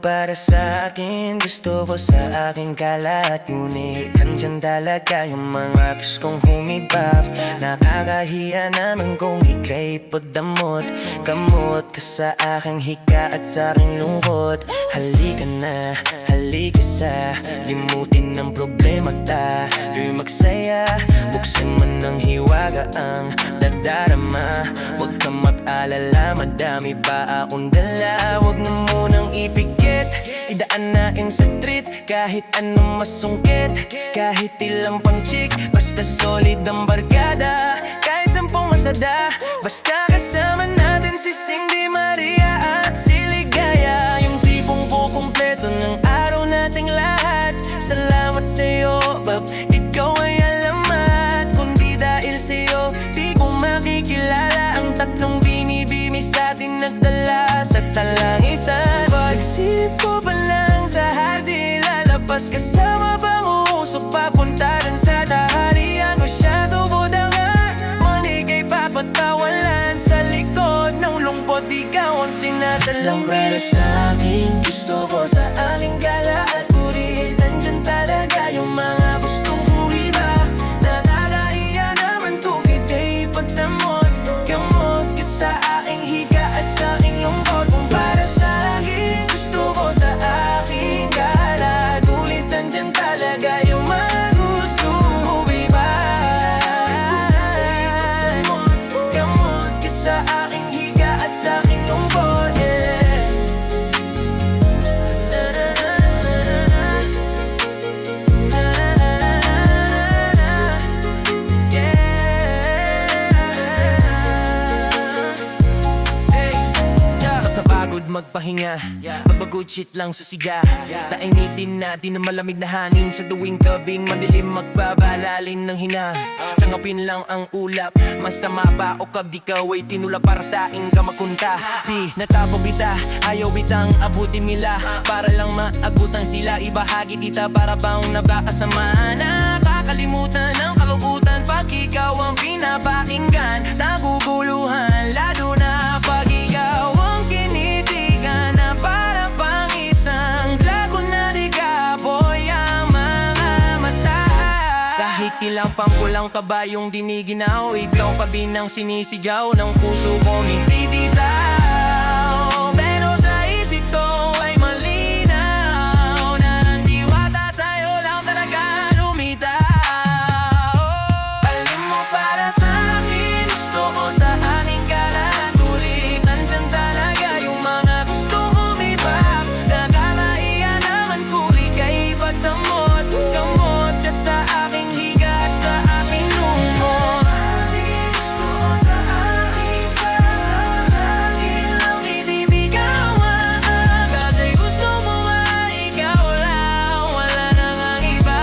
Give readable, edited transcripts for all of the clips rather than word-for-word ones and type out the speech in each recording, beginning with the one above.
para sa akin, gusto ko sa aking kalat. Ngunit andyan talaga yung mga gustong humibap. Nakakahiya naman kung ika'y pagdamot. Kamot ka sa aking hika at sa aking lungkot. Halika na, halika sa limutin ng problema tayo'y magsaya. Buksan mo ng hiwaga ang dadarama. Huwag kang mag-alala, madami pa akong dala. Huwag na munang ipikit, idaan natin sa treat. Kahit anong masungkit, kahit ilang pang chick, basta solid ang barkada. Kahit sampung masada, basta kasama natin si Cindy, Maria at si Ligaya. Yung tipong kukumpleto ng araw nating lahat. Salamat sa'yo, Bab, ikaw ay alamat. Kundi dahil sa'yo, di ko makikilala ang tatlong binibini sa'tin nagdala sa talangitan. Pag-isip ko pa lang sa hati, lalabas kasama bang uusok papunta rin sa taharian ko siya tubod ang mali kay papatawalan. Sa likod ng lungkot, ikaw ang sinasalamin. Para sa akin, gusto ko sa aking gala at ulit. Andyan talaga yung mga gustong huwibak. Nakakaiya naman tukid ay pagdamot. Gamot ka sa aking higa at sa aking lungkot. Kung para sa akin, gusto ko sa aking gala at ulit. Andyan talaga yung mga gustong huwibak. Gamot ka sa aking higa at sa aking lungkot, yeah. Magpahinga, mapagod shit lang sa siga. Tainitin natin ang malamig na hangin. Sa tuwing gabing madilim, magbabalalin ng hina. Tiyangapin lang ang ulap, mas tama pa o kab di ka ay tinula para sa aking kamakunta. Di natapabita, ayaw bitang abutin nila. Para lang maabutan sila, ibahagi kita para bang nabakasama. Nakakalimutan ang kalungkutan pag ikaw ang pinapakinggan. Naguguluhan, lalo na pag ikaw ang kinitigan. Na para pang isang dragon na di kaboy ang mga mata. Kahit ilang pangkulang ka ba yung diniginaw, ikaw pa binang sinisigaw ng puso kong hindi ditaw. Pero sa isip ko ay malinaw na ang diwata sa'yo lang talaga lumitaw. Alam mo para sa akin, gusto ko sa aking kalat ulit. Nandyan talaga yung mga gustong humibak. Nakakaiya naman kuli kay pagdamot. Gamot ka sa aking higa at sa aking lungkot. Gusto ko sa aking kalat, sa akin lang ibibigawan. Kasi gusto mo nga ikaw lang, wala nang ang iba.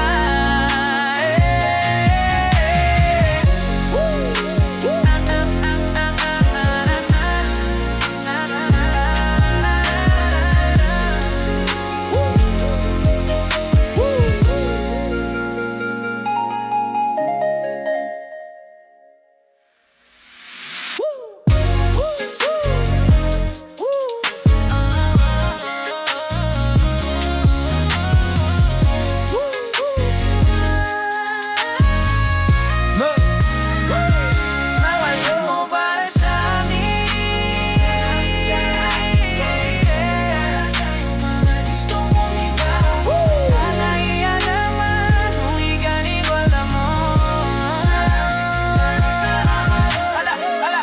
Alam mo para sa amin, mga gustong humiba. Nakakaiya naman kung ika'y wala mo. Ala, ala,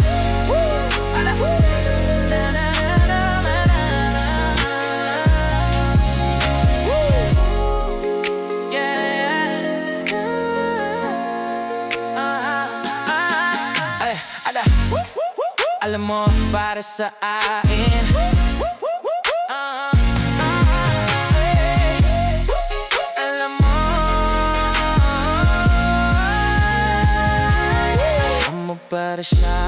ala. Alam mo para sa akin, alam mo para sa